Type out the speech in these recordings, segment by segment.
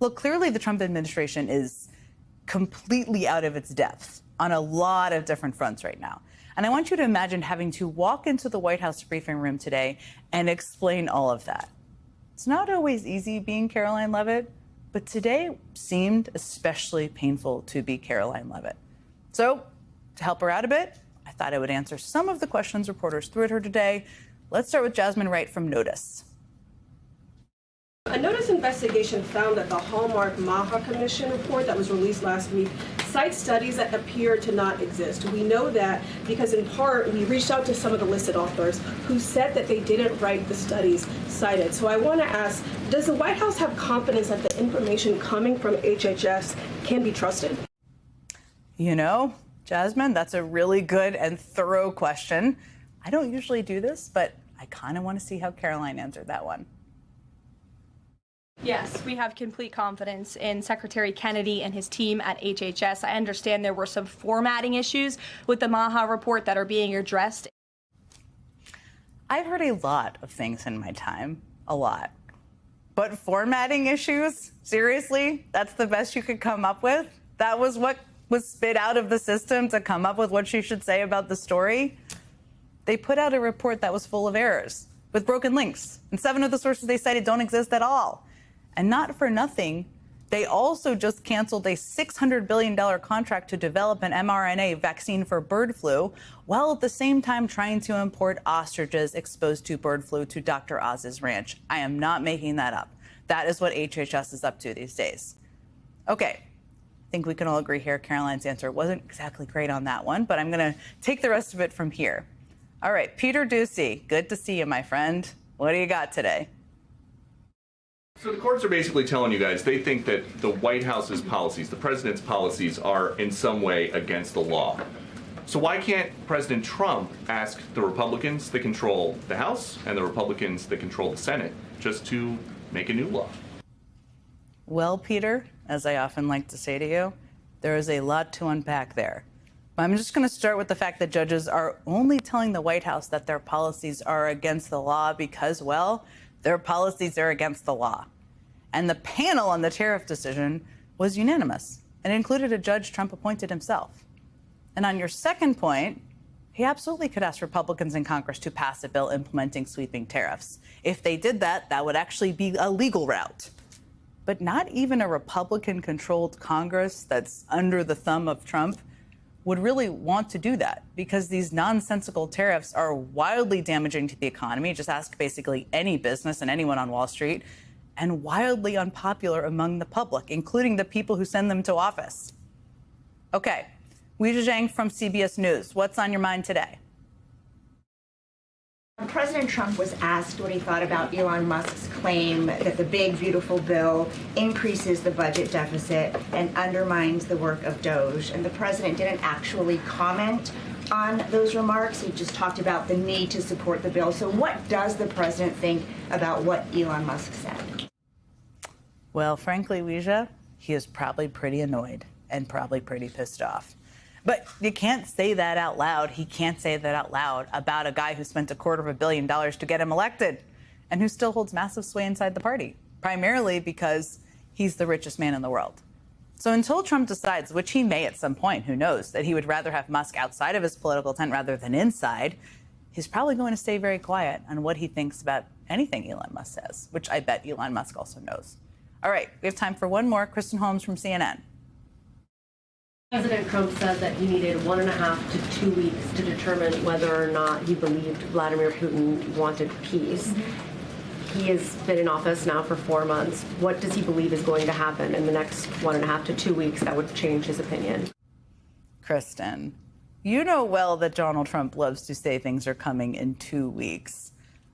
Look, clearly the Trump administration is completely out of its depth on a lot of different fronts right now. And I want you to imagine having to walk into the White House briefing room today and explain all of that. It's not always easy being Karoline Leavitt, but today seemed especially painful to be Karoline Leavitt. So to help her out a bit, I thought I would answer some of the questions reporters threw at her today. Let's start with Jasmine Wright from Notice. A Notice investigation found that the Hallmark Maha Commission report that was released last week cites studies that appear to not exist. We know that because, in part, we reached out to some of the listed authors who said that they didn't write the studies cited. So I want to ask, does the White House have confidence that the information coming from HHS can be trusted? You know, Jasmine, that's a really good and thorough question. I don't usually do this, but I kind of want to see how Karoline answered that one. Yes, we have complete confidence in Secretary Kennedy and his team at HHS. I understand there were some formatting issues with the Maha report that are being addressed. I've heard a lot of things in my time, a lot. But formatting issues? Seriously? That's the best you could come up with? That was what was spit out of the system to come up with what she should say about the story? They put out a report that was full of errors, with broken links, and 7 of the sources they cited don't exist at all. And not for nothing, they also just canceled a $600 billion contract to develop an mRNA vaccine for bird flu, while at the same time trying to import ostriches exposed to bird flu to Dr. Oz's ranch. I am not making that up. That is what HHS is up to these days. Okay, I think we can all agree here Karoline's answer wasn't exactly great on that one, but I'm going to take the rest of it from here. All right, Peter Doocy, good to see you, my friend. What do you got today? So the courts are basically telling you guys they think that the White House's policies, the president's policies, are in some way against the law. So why can't President Trump ask the Republicans that control the House and the Republicans that control the Senate just to make a new law? Well, Peter, as I often like to say to you, there is a lot to unpack there. But I'm just going to start with the fact that judges are only telling the White House that their policies are against the law because, well, their policies are against the law. And the panel on the tariff decision was unanimous and included a judge Trump appointed himself. And on your second point, he absolutely could ask Republicans in Congress to pass a bill implementing sweeping tariffs. If they did that, that would actually be a legal route. But not even a Republican-controlled Congress that's under the thumb of Trump would really want to do that, because these nonsensical tariffs are wildly damaging to the economy. Just ask basically any business and anyone on Wall Street, and wildly unpopular among the public, including the people who send them to office. Okay, Weijia Jiang from CBS News. What's on your mind today? President Trump was asked what he thought about Elon Musk's claim that the big, beautiful bill increases the budget deficit and undermines the work of DOJ. And the president didn't actually comment on those remarks. He just talked about the need to support the bill. So what does the president think about what Elon Musk said? Well, frankly, Weijia, he is probably pretty annoyed and probably pretty pissed off. But you can't say that out loud. He can't say that out loud about a guy who spent $250 million to get him elected and who still holds massive sway inside the party, primarily because he's the richest man in the world. So until Trump decides, which he may at some point, who knows, that he would rather have Musk outside of his political tent rather than inside, he's probably going to stay very quiet on what he thinks about anything Elon Musk says, which I bet Elon Musk also knows. All right, we have time for one more. Kristen Holmes from CNN. President Trump said that he needed 1.5 to 2 weeks to determine whether or not he believed Vladimir Putin wanted peace. He has been in office now for 4 months. What does he believe is going to happen in the next 1.5 to 2 weeks that would change his opinion? Kristen, you know well that Donald Trump loves to say things are coming in 2 weeks.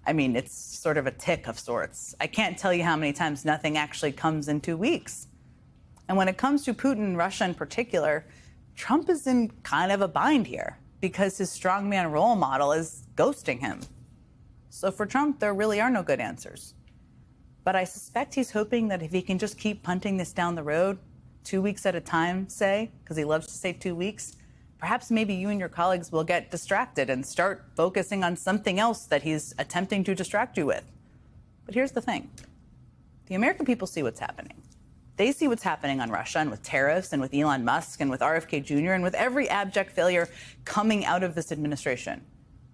I mean, it's sort of a tick of sorts. I can't tell you how many times nothing actually comes in 2 weeks. And when it comes to Putin and Russia in particular, Trump is in kind of a bind here because his strongman role model is ghosting him. So for Trump, there really are no good answers. But I suspect he's hoping that if he can just keep punting this down the road, 2 weeks at a time, say, because he loves to say 2 weeks, perhaps maybe you and your colleagues will get distracted and start focusing on something else that he's attempting to distract you with. But here's the thing. The American people see what's happening. They see what's happening on Russia and with tariffs and with Elon Musk and with RFK Jr. and with every abject failure coming out of this administration,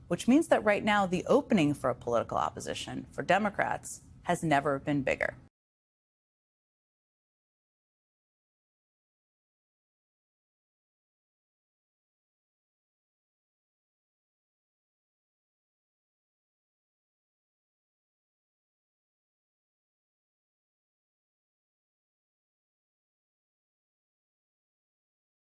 which means that right now the opening for a political opposition for Democrats has never been bigger.